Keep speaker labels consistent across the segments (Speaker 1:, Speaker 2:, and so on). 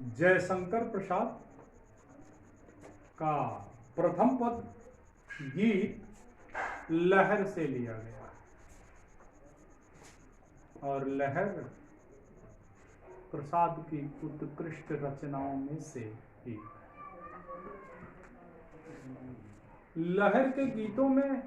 Speaker 1: जयशंकर प्रसाद का प्रथम पद गीत लहर से लिया गया और लहर प्रसाद की उत्कृष्ट रचनाओं में से एक। लहर के गीतों में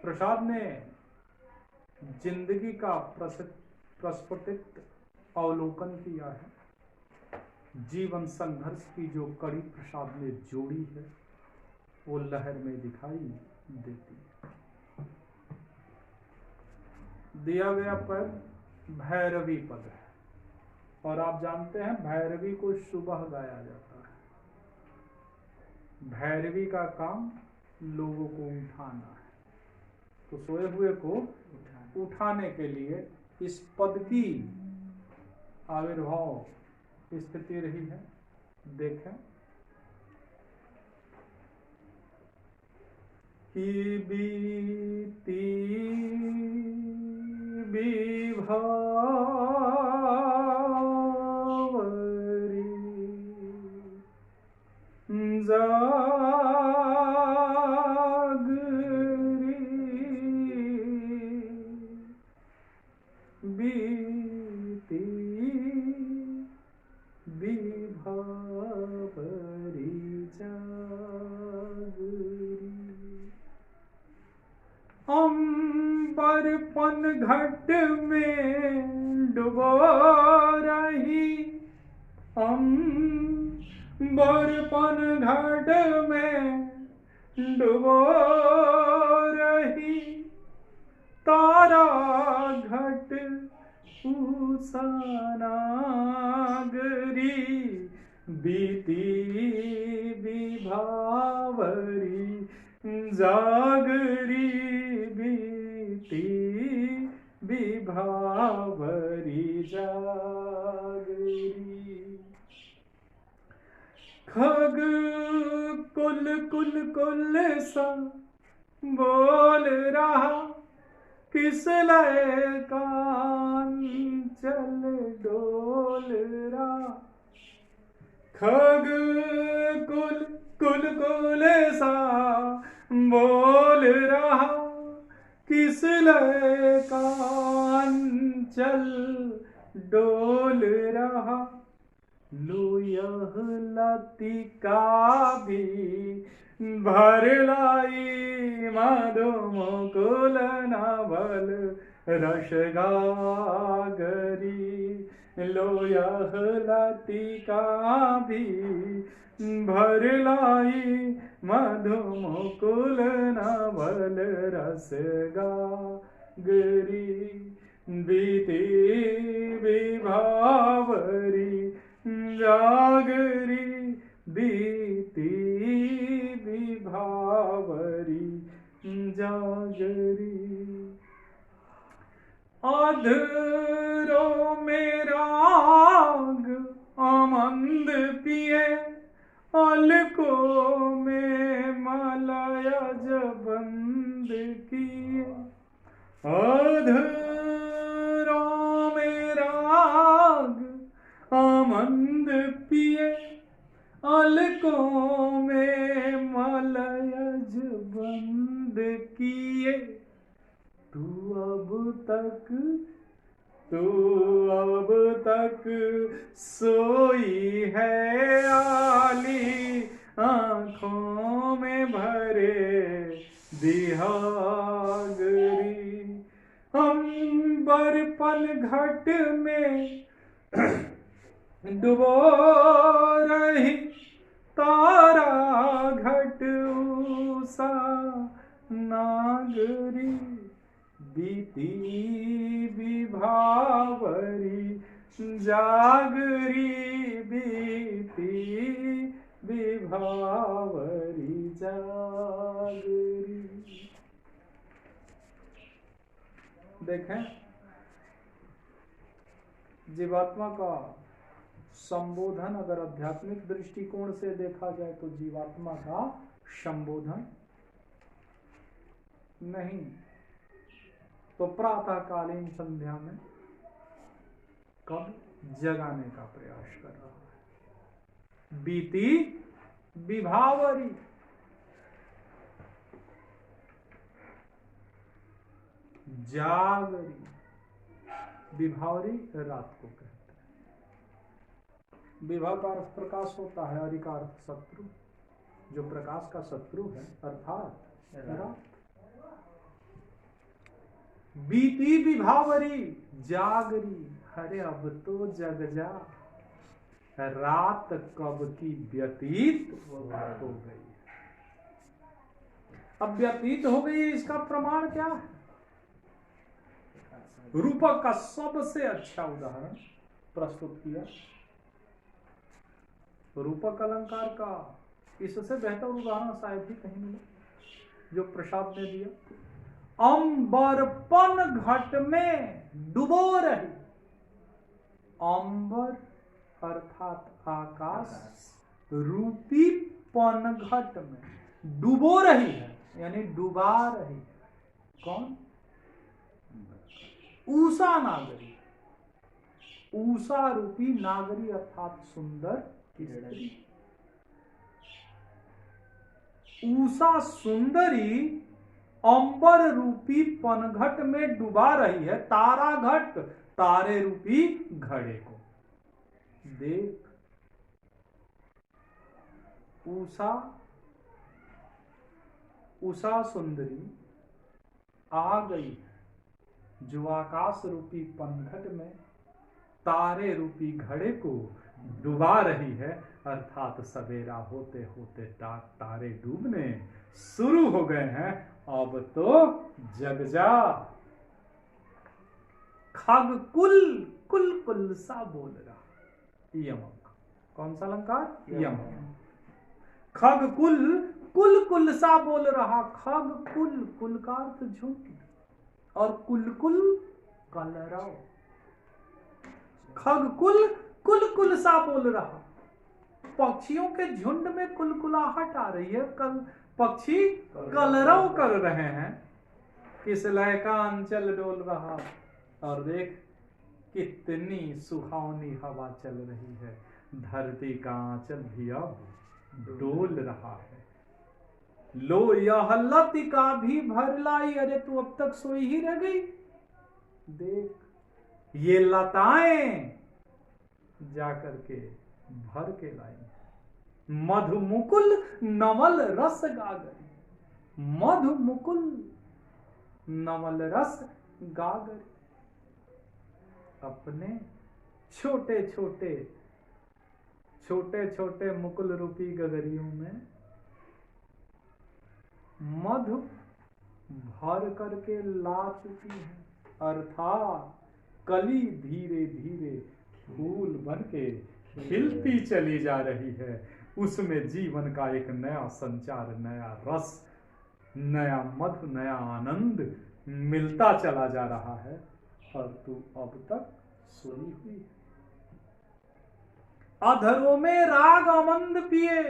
Speaker 1: प्रसाद ने जिंदगी का प्रस्फुटित अवलोकन किया है। जीवन संघर्ष की जो कड़ी प्रसाद ने जोड़ी है वो लहर में दिखाई देती है। दिया गया पद भैरवी पद है और आप जानते हैं भैरवी को सुबह गाया जाता है। भैरवी का काम लोगों को उठाना है, तो सोए हुए को उठाने के लिए इस पद की आविर्भाव स्थिति रही है। देखें कि बीती विभावरी अंबरपन घट में डुबो रही, अंबरपन घट में डुबो रही, तारा घट उषानागरी, बीती विभावरी जागरी, बीती विभावरी जागरी। खग कुल कुल कुल सा बोल रहा, किस लय कांचल डोल रहा। खग कुल कुल कुल सा बोल रहा, किस लय कांचल डोल रहा। लो यह लतिका भी भर लाई, मधु मुकुल नवल रस गागरी। लो यह लतिका भी भर लाई, मधु मुकुल नवल रस गागरी। बीती विभावरी जागरी, बीती विभावरी जागरी। अधरों में राग आमंद पिए, अलकों में मलय जबंद किए। अधरों में राग आमंद पिए, अलकों में मलयज बंद किए। तू अब तक सोई है आली, आंखों में भरे दिहागरी। अंबरपन घट में डुबो रही, तारा घट उषा नागरी। बीती विभावरी जागरी, बीती विभावरी जागरी। देखें जीवात्मा का संबोधन अगर आध्यात्मिक दृष्टिकोण से देखा जाए तो जीवात्मा का संबोधन नहीं, तो प्रातःकालीन संध्या में कब जगाने का प्रयास कर रहा है। बीती विभावरी, जागरी। विभावरी रात को कहते हैं। विभा का अर्थ प्रकाश होता है, हरि का अर्थ शत्रु। जो प्रकाश का शत्रु है अर्थात रात। बीती विभावरी, जागरी। अरे अब तो जग जा, रात कब की व्यतीत हो गई। अब व्यतीत हो गई, इसका प्रमाण क्या है? रूपक का सबसे अच्छा उदाहरण प्रस्तुत किया। रूपक अलंकार का इससे बेहतर उदाहरण शायद ही कहीं मिले जो प्रसाद ने दिया। अंबरपन घट में डुबो रही। अंबर अर्थात आकाश रूपी पनघट में डुबो रही है, यानी डुबा रही है। कौन? उषा नागरी। उषा रूपी नागरी अर्थात सुंदर स्त्री। उषा सुंदरी अंबर रूपी पनघट में डुबा रही है तारा घट, तारे रूपी घड़े को। देख, उषा सुंदरी आ गई जो आकाश रूपी पनघट में तारे रूपी घड़े को डुबा रही है, अर्थात सवेरा होते होते तारे डूबने शुरू हो गए हैं। अब तो जग जा। खग कुल कुल कुल सा बोल रहा। यमक। कौन सा अलंकार? यमक। खग कुल कुल कुल सा बोल रहा। खग कुल, कुल का अर्थ झुंड, और कुल कुल कलरव। खग कुल कुल कुल सा बोल रहा। पक्षियों के झुंड में कुलकुलाहट आ रही है। पक्षी कलरव कर रहे हैं। किस लय का अंचल डोल रहा। और देख कितनी सुहावनी हवा चल रही है। धरती का आंचल भी अब डोल रहा है। लो यह लतिका भी भर लाई। अरे तू अब तक सोई ही रह गई। देख ये लताएं जाकर के भर के लाई। मधुमुकुल नवल रस गागरी। मधुमुकुल नवल रस गागरी। अपने छोटे छोटे छोटे छोटे मुकुल रूपी गगरियों में मधु भर करके ला चुकी है, अर्थात कली धीरे धीरे फूल बनके खिलती चली जा रही है। उसमें जीवन का एक नया संचार, नया रस, नया मधु, नया आनंद मिलता चला जा रहा है। और तू अब तक सोई हुई। अधरों में राग अमंद पिए।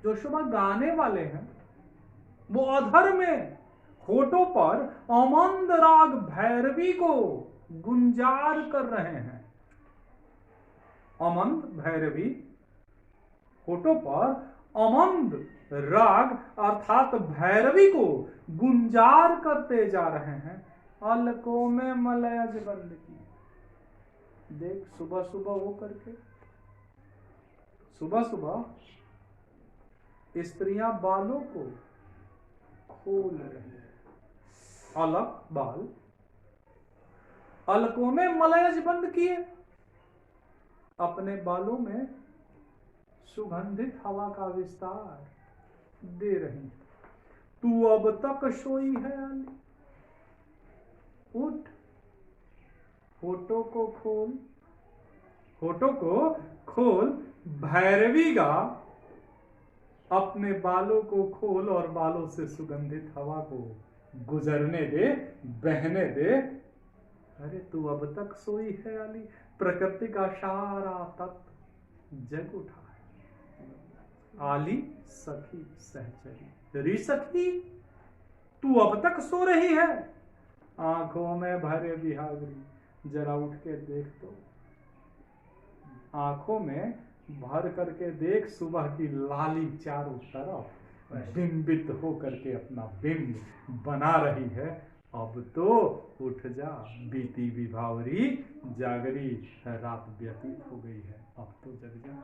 Speaker 1: जो सुबह गाने वाले हैं वो अधर में, होठों पर अमंद राग भैरवी को गुंजार कर रहे हैं। अमंद भैरवी, होठों पर अमंद राग अर्थात भैरवी को गुंजार करते जा रहे हैं। अलकों में मलयज बंद की। देख सुबह सुबह हो करके, सुबह सुबह स्त्रियां बालों को खोल रही है। अलक बाल, अलकों में मलयज बंद किए, अपने बालों में सुगंधित हवा का विस्तार दे रही। तू अब तक सोई है आली। उठ, होठों को खोल, होठों को खोल। भैरवी गा, अपने बालों को खोल और बालों से सुगंधित हवा को गुजरने दे, बहने दे। अरे तू अब तक सोई है आली। प्रकृति का सारा तत्व जग उठा है। आली सखी सहचरी। री सखी तू अब तक सो रही है। आंखों में भरे बिहागरी, जरा उठ के देख तो, आंखों में भर करके देख, सुबह की लाली चारों तरफ बिंबित हो करके अपना बिंब बना रही है। अब तो उठ जा, बीती विभावरी जागरी, रात व्यतीत हो गई है, अब तो जग जा।